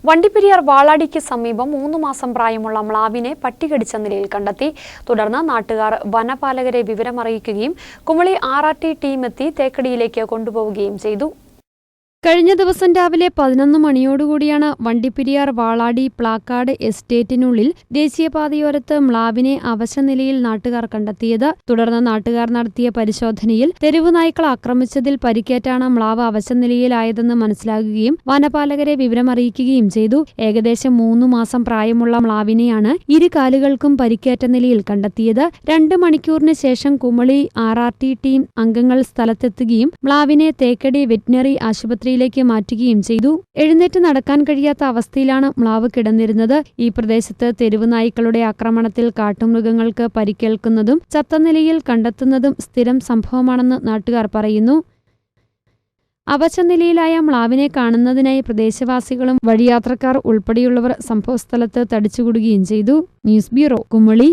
വണ്ടിപ്പെരിയാർ വാളാടിക്ക് സമീപം 3 മാസം പ്രായമുള്ള മ്ലാവിനെ പട്ടികടിച്ച നിലയിൽ കണ്ടെത്തി. തുടർന്ന് നാട്ടുകാർ വനപാലകരെ വിവരമറിയിക്കുകയും കുമളി RRT ടീമെത്തി തേക്കടിയിലേക്ക് കൊണ്ടുപോവുകയും ചെയ്തു. കഴിഞ്ഞ ദിവസം രാവിലെ 11 മണിയോടുകൂടിയാണ് വണ്ടിപ്പെരിയാർ വാളാടി പ്ലാക്കാട് എസ്റ്റേറ്റിനുള്ളിൽ ദേശീയപാതയോരത്ത് മ്ലാവിനെ അവശനിലയിൽ നാട്ടുകാർ കണ്ടെത്തിയത്. തുടർന്ന് നാട്ടുകാർ നടത്തിയ പരിശോധനയിൽ തെരുവു നായ്ക്കൾ ആക്രമിച്ചതിൽ പരിക്കേറ്റാണ് മ്ലാവ് അവശനിലയിലായതെന്ന് മനസ്സിലാകുകയും വനപാലകരെ വിവരമറിയിക്കുകയും ചെയ്തു. ഏകദേശം 3 മാസം പ്രായമുള്ള മ്ലാവിനെയാണ് ഇരു കാലുകൾക്കും പരിക്കേറ്റ നിലയിൽ കണ്ടെത്തിയത്. 2 മണിക്കൂറിന് ശേഷം കുമളി RRT ടീം അംഗങ്ങൾ സ്ഥലത്തെത്തുകയും മ്ലാവിനെ തേക്കടി വെറ്റിനറി ആശുപത്രി മാറ്റുകയും ചെയ്തു. എഴുന്നേറ്റ് നടക്കാൻ കഴിയാത്ത അവസ്ഥയിലാണ് മ്ലാവ് കിടന്നിരുന്നത്. ഈ പ്രദേശത്ത് തെരുവു നായ്ക്കളുടെ ആക്രമണത്തിൽ കാട്ടുമൃഗങ്ങൾക്ക് പരിക്കേൽക്കുന്നതും ചത്ത നിലയിൽ കണ്ടെത്തുന്നതും സ്ഥിരം സംഭവമാണെന്ന് നാട്ടുകാർ പറയുന്നു. അവശനിലയിലായ മ്ലാവിനെ കാണുന്നതിനായി പ്രദേശവാസികളും വഴിയാത്രക്കാർ ഉൾപ്പെടെയുള്ളവർ സംഭവസ്ഥലത്ത് തടിച്ചുകൂടുകയും ചെയ്തു. News bureau, Kumily.